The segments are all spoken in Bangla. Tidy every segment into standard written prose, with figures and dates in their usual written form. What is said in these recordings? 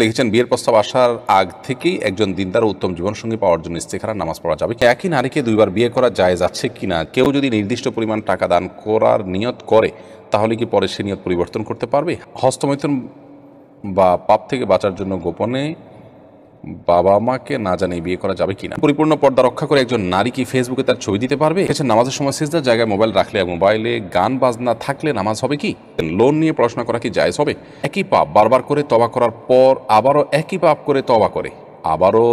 লিখেছেন, বিয়ের প্রস্তাব আসার আগ থেকেই একজন দিনদার ও উত্তম জীবনসঙ্গী পাওয়ার জন্য ইস্তেখারার নামাজ পড়া যাবে কি? একই নারীকে দুইবার বিয়ে করা জায়েজ আছে কিনা? কেউ যদি নির্দিষ্ট পরিমাণ টাকা দান করার নিয়ত করে তাহলে কি পরে সে নিয়ত পরিবর্তন করতে পারবে? হস্তমৈথুন বা পাপ থেকে বাঁচার জন্য গোপনে বাবা মাকে না জানিয়ে বিয়ে করা যাবে কিনা? পরিপূর্ণ পর্দা রক্ষা করে একজন নারী কি ফেসবুকে তার ছবি দিতে পারবে? নামাজের সময় সিজদার জায়গায় মোবাইল রাখলে, মোবাইলে গান বাজনা থাকলে নামাজ হবে কি? লোন নিয়ে পড়াশোনা করা কি জায়েজ হবে? একই পাপ বারবার করে তওবা করার পর আবারও একই পাপ করে তওবা করে আবারও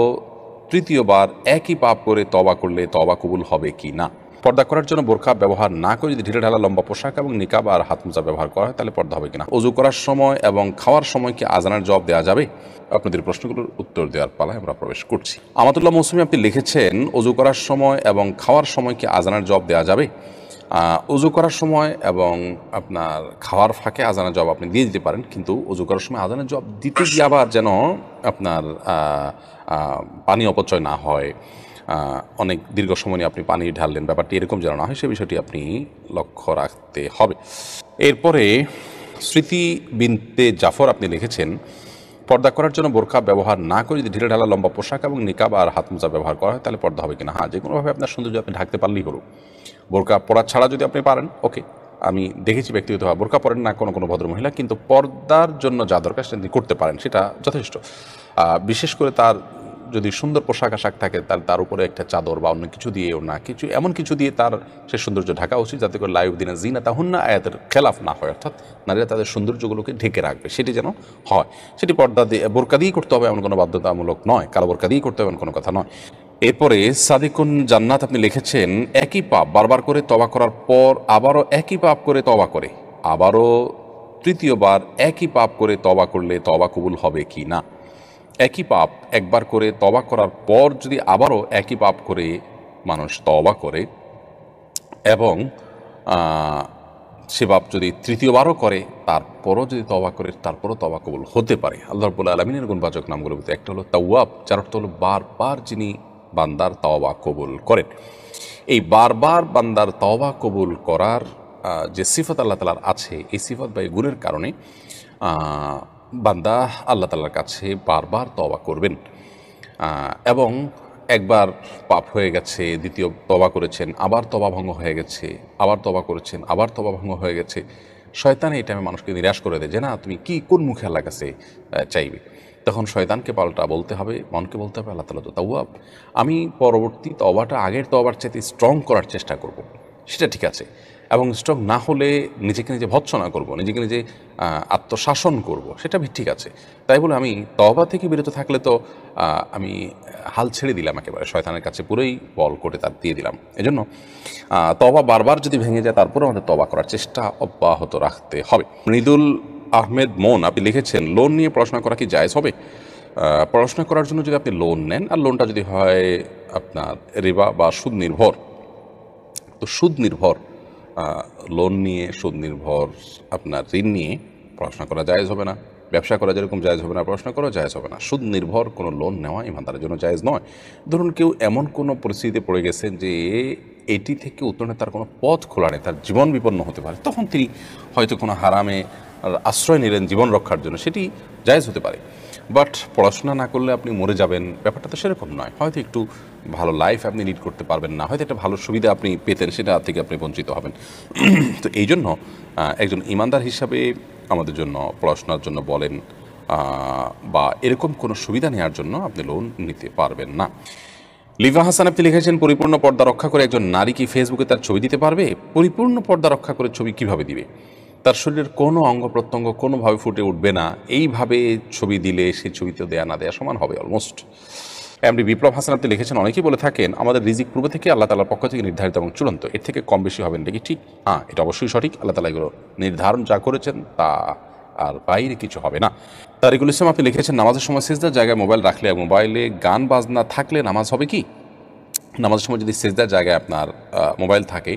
তৃতীয়বার একই পাপ করে তওবা করলে তওবা কবুল হবে কি না? পর্দা করার জন্য বোরকা ব্যবহার না করে যদি ঢিলে ঢালা লম্বা পোশাক এবং নিকাব আর হাত মোজা ব্যবহার করা হয় তাহলে পর্দা হবে কিনা? ওযু করার সময় এবং খাওয়ার সময় কি আজানের জবাব দেওয়া যাবে? আপনাদের প্রশ্নগুলোর উত্তর দেওয়ার পালায় আমরা প্রবেশ করছি। আমাতুল্লাহ মৌসুমী আপনি লিখেছেন, ওযু করার সময় এবং খাওয়ার সময় কি আজানের জবাব দেওয়া যাবে? ওযু করার সময় এবং আপনার খাওয়ার ফাঁকে আজানের জবাব আপনি দিয়ে দিতে পারেন, কিন্তু ওযু করার সময় আজানের জবাব দিতে গিয়ে আবার যেন আপনার পানি অপচয় না হয়, অনেক দীর্ঘ সময় নিয়ে আপনি পানি ঢাললেন, ব্যাপারটি এরকম যেন না হয় সে বিষয়টি আপনি লক্ষ্য রাখতে হবে। এরপরে স্মৃতি বিনতে জাফর আপনি লিখেছেন, পর্দা করার জন্য বোরকা ব্যবহার না করে যদি ঢিলে ঢালা লম্বা পোশাক এবং নিকাব আর হাত মোজা ব্যবহার করা হয় তাহলে পর্দা হবে কিনা? হ্যাঁ, যে কোনোভাবে আপনার সৌন্দর্য আপনি ঢাকতে পারলেই হলো। বোরকা পরা ছাড়া যদি আপনি পারেন, ওকে। আমি দেখেছি ব্যক্তিগতভাবে বোরকা পরেন না কোনো ভদ্রমহিলা, কিন্তু পর্দার জন্য যা দরকার সেটা তিনি করতে পারেন, সেটা যথেষ্ট। বিশেষ করে তার যদি সুন্দর পোশাক আশাক থাকে তাহলে তার উপরে একটা চাদর বা অন্য কিছু দিয়েও না, কিছু এমন কিছু দিয়ে তার সে সৌন্দর্য ঢাকা উচিত যাতে করে লাইভ দিনে জিনা তাহুন্না আয়াতের খেলাফ না হয়, অর্থাৎ নারীরা তাদের সৌন্দর্যগুলোকে ঢেকে রাখবে, সেটি যেন হয়। সেটি পর্দা দিয়ে বোরকা দিয়েই করতে হবে এমন কোনো বাধ্যতামূলক নয়, কালো বোরকা দিয়েই করতে হবে এমন কোনো কথা নয়। এরপরে সাদিকুন জান্নাত আপনি লিখেছেন, একই পাপ বারবার করে তওবা করার পর আবারও একই পাপ করে তওবা করে আবারও তৃতীয়বার একই পাপ করে তওবা করলে তওবা কবুল হবে কি না? একই পাপ একবার করে তওবা করার পর যদি আবারও একই পাপ করে মানুষ তওবা করে এবং সে পাপ যদি তৃতীয়বারও করে তারপরও যদি তওবা করে তারপরও তওবা কবুল হতে পারে। আল্লাহ রাব্বুল আলামিনের গুণবাচক নামগুলোর ভিতরে একটা হলো তাওয়াব, যার অর্থ হলো বারবার যিনি বান্দার তওবা কবুল করেন। এই বারবার বান্দার তওবা কবুল করার যে সিফত আল্লাহ তাআলার আছে, এই সিফত বা এই গুণের কারণে বান্দা আল্লাহ তাআলার কাছে বারবার তওবা করবেন এবং একবার পাপ হয়ে গেছে, দ্বিতীয় তওবা করেছেন, আবার তওবা ভঙ্গ হয়ে গেছে, আবার তওবা করেছেন, আবার তওবা ভঙ্গ হয়ে গেছে। শয়তান এই টাইমে মানুষকে নিরাশ করে দেয় যে না তুমি কি কোন মুখে আল্লাহর কাছে চাইবে। তখন শয়তানকে পাল্টা বলতে হবে, মনকে বলতে হবে আল্লাহ তাআলা তো তাওয়াব, আমি পরবর্তী তওবাটা আগের তওবার চাইতে স্ট্রং করার চেষ্টা করব। সেটা ঠিক আছে, এবং স্ট্রং না হলে নিজেকে নিজে ভৎসনা করব, নিজেকে নিজে আত্মশাসন করব, সেটা ঠিক আছে। তাই বলে আমি তওবা থেকে বিরত থাকলে তো আমি হাল ছেড়ে দিলাম, একেবারে শয়তানের কাছে পুরোই বল করে তার দিয়ে দিলাম। এজন্য তওবা বারবার যদি ভেঙে যায় তারপরেও আমাদের তওবা করার চেষ্টা অব্যাহত রাখতে হবে। মৃদুল আহমেদ মন আপনি লিখেছেন, লোন নিয়ে পড়াশোনা করা কি জায়েজ হবে? পড়াশোনা করার জন্য যদি আপনি লোন নেন আর লোনটা যদি হয় আপনার রিবা বা সুদ নির্ভর, তো সুদ নির্ভর লোন নিয়ে, সুদ নির্ভর আপনার ঋণ নিয়ে পড়াশোনা করা জায়েজ হবে না। ব্যবসা করা যেরকম জায়েজ হবে না, পড়াশোনা করা জায়েজ হবে না। সুদ নির্ভর কোনো লোন নেওয়া ইমানদারের জন্য জায়েজ নয়। ধরুন কেউ এমন কোনো পরিস্থিতিতে পড়ে গেছেন যে এটি থেকে উত্তরণে তার কোনো পথ খোলা নেই, তার জীবন বিপন্ন হতে পারে, তখন তিনি হয়তো কোনো হারামে আশ্রয় নিলেন জীবন রক্ষার জন্য, সেটি জায়েজ হতে পারে। বাট পড়াশোনা না করলে আপনি মরে যাবেন, ব্যাপারটা তো সেরকম নয়। হয়তো একটু ভালো লাইফ আপনি লিড করতে পারবেন না, হয়তো একটা ভালো সুবিধা আপনি পেতেন, সেটা থেকে আপনি বঞ্চিত হবেন। তো এই জন্য একজন ইমানদার হিসাবে আমাদের জন্য পড়াশোনার জন্য বলেন বা এরকম কোনো সুবিধা নেওয়ার জন্য আপনি লোন নিতে পারবেন না। লিভা হাসান আপনি লিখেছেন, পরিপূর্ণ পর্দা রক্ষা করে একজন নারী কি ফেসবুকে তার ছবি দিতে পারবে? পরিপূর্ণ পর্দা রক্ষা করে ছবি কিভাবে দিবে? তার শরীরের কোনো অঙ্গ প্রত্যঙ্গ কোনোভাবে ফুটে উঠবে না, এইভাবে ছবি দিলে সেই ছবিতেও দেয়া না দেয়া সমান হবে অলমোস্ট। এমডি বিপ্লব হাসান আপনি লিখেছেন, অনেকেই বলে থাকেন আমাদের রিজিক পূর্বে থেকে আল্লাহ তাআলার পক্ষ থেকে নির্ধারিত এবং চূড়ান্ত, এর থেকে কম বেশি হবে না, এটা কি ঠিক? এটা অবশ্যই সঠিক। আল্লাহ তাআলা এগুলো নির্ধারণ যা করেছেন তা আর বাইরে কিছু হবে না। তারিকুল ইসলাম আপনি লিখেছেন, নামাজের সময় সিজদার জায়গায় মোবাইল রাখলে এবং মোবাইলে গান বাজনা থাকলে নামাজ হবে কি? নামাজের সময় যদি সিজদার জায়গায় আপনার মোবাইল থাকে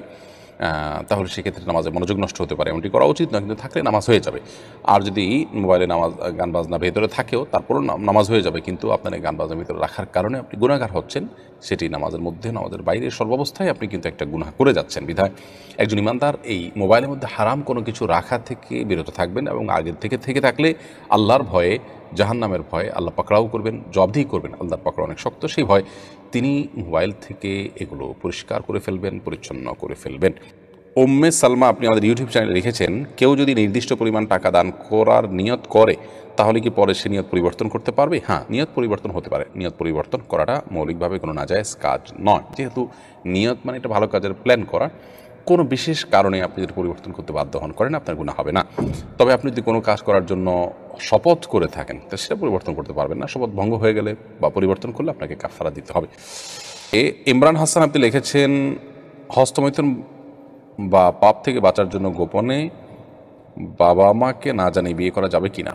তাহলে সেক্ষেত্রে নামাজে মনোযোগ নষ্ট হতে পারে, এমনটি করা উচিত নয়, কিন্তু থাকলে নামাজ হয়ে যাবে। আর যদি মোবাইলে নামাজ গান বাজনা ভেতরে থাকেও তারপরও নামাজ হয়ে যাবে, কিন্তু আপনার এই গান বাজনা ভিতরে রাখার কারণে আপনি গুনাহগার হচ্ছেন, সেটি নামাজের মধ্যে নামাজের বাইরে সর্বাবস্থায় আপনি কিন্তু একটা গুনাহ করে যাচ্ছেন। বিধায় একজন ইমানদার এই মোবাইলের মধ্যে হারাম কোনো কিছু রাখা থেকে বিরত থাকবেন এবং আগের থেকে থাকলে আল্লাহর ভয়ে জাহান্নামের ভয়, আল্লাহ পাকড়াও করবেন, জবাবদিহি করবেন, আল্লাহর পাকড়াও অনেক শক্ত, সেই ভয় তিনি মোবাইল থেকে এগুলো পরিষ্কার করে ফেলবেন, পরিচ্ছন্ন করে ফেলবেন। উম্মে সালমা আপনি আমাদের ইউটিউব চ্যানেলে লিখেছেন, কেউ যদি নির্দিষ্ট পরিমাণ টাকা দান করার নিয়ত করে তাহলে কি পরে সে নিয়ত পরিবর্তন করতে পারবে? হ্যাঁ, নিয়ত পরিবর্তন হতে পারে। নিয়ত পরিবর্তন করাটা মৌলিকভাবে কোনো নাজায়েজ কাজ নয়। যেহেতু নিয়ত মানে একটা ভালো কাজের প্ল্যান করা, কোনো বিশেষ কারণে আপনি যদি পরিবর্তন করতে বাধ্য হন করেন, আপনার গুনাহ হবে না। তবে আপনি যদি কোনো কাজ করার জন্য শপথ করে থাকেন তো সেটা পরিবর্তন করতে পারবেন না। শপথ ভঙ্গ হয়ে গেলে বা পরিবর্তন করলে আপনাকে কাফারা দিতে হবে। ইমরান হাসান আপনি লিখেছেন, হস্তমৈথুন বা পাপ থেকে বাঁচার জন্য গোপনে বাবা মাকে না জানিয়ে বিয়ে করা যাবে কিনা,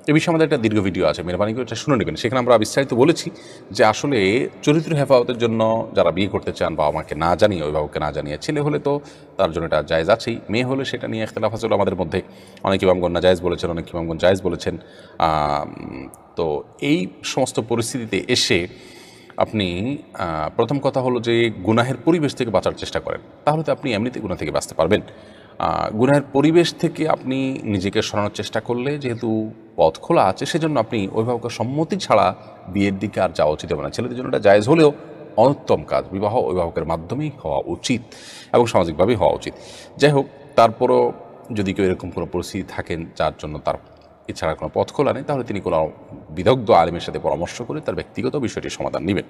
এ বিষয়ে আমাদের একটা দীর্ঘ ভিডিও আছে, মেহরবানি করে এটা শুনে নেবেন। সেখানে আমরা বিস্তারিত বলেছি যে আসলে চরিত্র হেফাজতের জন্য যারা বিয়ে করতে চান বাবা মাকে না জানিয়ে, অভিভাবককে না জানিয়ে, ছেলে হলে তো তার জন্য এটা জায়েজ আছেই, মেয়ে হলে সেটা নিয়ে ইখতিলাফ আছে আমাদের মধ্যে। অনেক ইমামগণ নাজায়েজ বলেছেন, অনেক ইমামগণ জায়েজ বলেছেন। তো এই সমস্ত পরিস্থিতিতে এসে আপনি প্রথম কথা হলো যে গুনাহের পরিবেশ থেকে বাঁচার চেষ্টা করেন, তাহলে তো আপনি এমনিতে গুনাহ থেকে বাঁচতে পারবেন। গুনাহের পরিবেশ থেকে আপনি নিজেকে সরানোর চেষ্টা করলে যেহেতু পথ খোলা আছে, সেজন্য আপনি অভিভাবকের সম্মতি ছাড়া বিয়ের দিকে আর যাওয়া উচিত হবে না। ছেলেদের জন্য এটা জায়েজ হলেও অনুত্তম কাজ, বিবাহ অভিভাবকের মাধ্যমেই হওয়া উচিত এবং সামাজিকভাবেই হওয়া উচিত। যাই হোক, তারপরও যদি কেউ এরকম কোনো পরিস্থিতি থাকেন যার জন্য তার এছাড়া কোনো পথ খোলা নেই, তাহলে তিনি কোনো বিদগ্ধ আলিমের সাথে পরামর্শ করে তার ব্যক্তিগত বিষয়টির সমাধান নেবেন।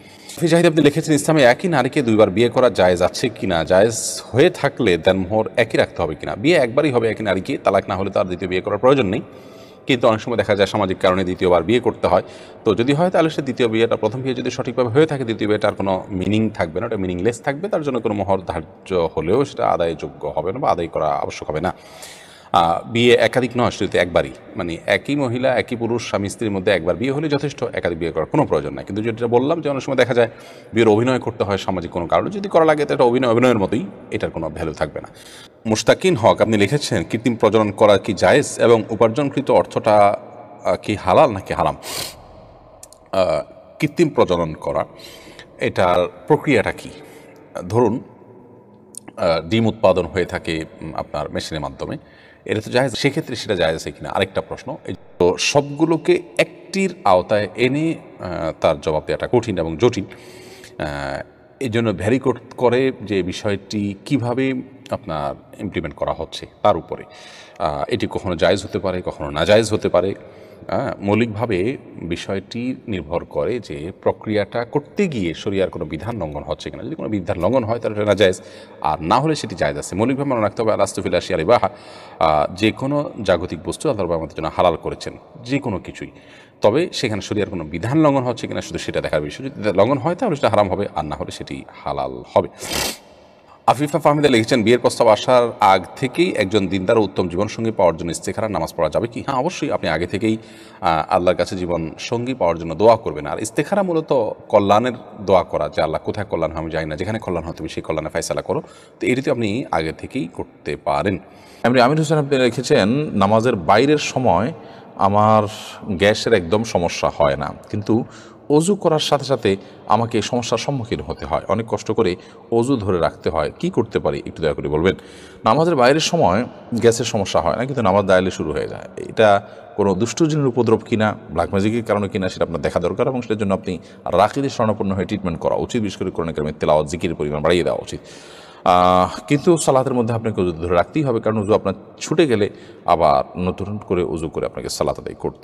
জাহিদ আপনি লিখেছেন, ইসলামে একই নারীকে দুইবার বিয়ে করা জায়েজ আছে কিনা, জায়েজ হয়ে থাকলে দেনমোহর একই রাখতে হবে কিনা? বিয়ে একবারই হবে একই নারীকে, তালাক না হলে তার দ্বিতীয় বিয়ে করার প্রয়োজন নেই। কিন্তু অনেক সময় দেখা যায় সামাজিক কারণে দ্বিতীয়বার বিয়ে করতে হয়। তো যদি হয় তাহলে সে দ্বিতীয় বিয়েটা, প্রথম বিয়ে যদি সঠিকভাবে হয়ে থাকে, দ্বিতীয় বিয়েটার কোনো মিনিং থাকবে না, ওটা মিনিংলেস থাকবে। তার জন্য কোনো মোহর ধার্য হলেও সেটা আদায়যোগ্য হবে না বা আদায় করা আবশ্যক হবে না। বিয়ে একাধিক নয়, শুধু একবারই, মানে একই মহিলা একই পুরুষ স্বামী স্ত্রীর মধ্যে একবার বিয়ে হলে যথেষ্ট, একাধিক বিয়ে করার কোনো প্রয়োজন নাই। কিন্তু যেটা বললাম যে অনেক সময় দেখা যায় বিয়ের অভিনয় করতে হয় সামাজিক কোনো কারণে, যদি করা লাগে তো এটা অভিনয়ের মতোই, এটার কোনো ভ্যালু থাকবে না। মুশতাকিন হক আপনি লিখেছেন, কৃত্রিম প্রজনন করা কি জায়েজ এবং উপার্জনকৃত অর্থটা কি হালাল নাকি হারাম? কৃত্রিম প্রজনন করা, এটার প্রক্রিয়াটা কি? ধরুন ডিম উৎপাদন হয়ে থাকে আপনার মেশিনের মাধ্যমে, এটা তো জায়েজ, সেক্ষেত্রে সেটা জায়েজ আছে কিনা আরেকটা প্রশ্ন। তো সবগুলোকে একটির আওতায় এনে তার জবাব দেওয়াটা কঠিন এবং জটিল। এই জন্য ভ্যারি করে যে বিষয়টি কিভাবে আপনার ইমপ্লিমেন্ট করা হচ্ছে তার উপরে। এটি কখনো জায়েজ হতে পারে, কখনো নাজায়েজ হতে পারে। মৌলিকভাবে বিষয়টি নির্ভর করে যে প্রক্রিয়াটা করতে গিয়ে শরিয়ার কোনো বিধান লঙ্ঘন হচ্ছে কিনা। যদি কোনো বিধান লঙ্ঘন হয় তাহলে না জায়েজ, আর না হলে সেটি জায়েজ আছে। মৌলিকভাবে মনে রাখতে হবে আলাস্তুফিল আশিয়া রিবাহা, যে কোনো জাগতিক বস্তু আল্লাহ আমাদের জন্য হালাল করেছেন, যে কোনো কিছুই। তবে সেখানে শরিয়ার কোনো বিধান লঙ্ঘন হচ্ছে কিনা শুধু সেটা দেখার বিষয়। যদি লঙ্ঘন হয় তাহলে সেটা হারাম হবে, আর না হলে সেটি হালাল হবে। আফিফা ফাহমিদা লিখেছেন, বিয়ের প্রস্তাব আসার আগ থেকেই একজন দিনদার উত্তম জীবনসঙ্গী পাওয়ার জন্য ইস্তেখারার নামাজ পড়া যাবে কি? হ্যাঁ, অবশ্যই। আপনি আগে থেকেই আল্লাহর কাছে জীবন সঙ্গী পাওয়ার জন্য দোয়া করবেন। আর ইস্তেখারা মূলত কল্যাণের দোয়া করা, যে আল্লাহ কোথায় কল্যাণ হয় আমি জানি না, যেখানে কল্যাণ হয় তুমি সেই কল্যাণে ফয়সালা করো। তো এটিতে আপনি আগে থেকেই করতে পারেন। আমির হোসেন আপনি লিখেছেন, নামাজের বাইরের সময় আমার গ্যাসের একদম সমস্যা হয় না, কিন্তু অজু করার সাথে সাথে আমাকে এই সমস্যার সম্মুখীন হতে হয়, অনেক কষ্ট করে অজু ধরে রাখতে হয়, কি করতে পারি একটু দয়া করে বলবেন। নামাজের বাইরের সময় গ্যাসের সমস্যা হয় না, কিন্তু নামাজ দাঁড়ালে শুরু হয়ে যায়। এটা কোনো দুষ্টজিনের উপদ্রব কিনা, ব্ল্যাক ম্যাজিকের কারণে কিনা, সেটা আপনার দেখা দরকার এবং সেটার জন্য আপনি রাকিদের শরণাপন্ন হয়ে ট্রিটমেন্ট করা উচিত। বিশেষ করে কোরআন কারিমের তেলাওয়াত জিকিরের পরিমাণ বাড়িয়ে দেওয়া উচিত। কিন্তু সালাতের মধ্যে আপনাকে উজু ধরে রাখতেই হবে, কারণ উজু আপনার ছুটে গেলে আবার নতুন করে উজু করে আপনাকে সালাত আদায় করতে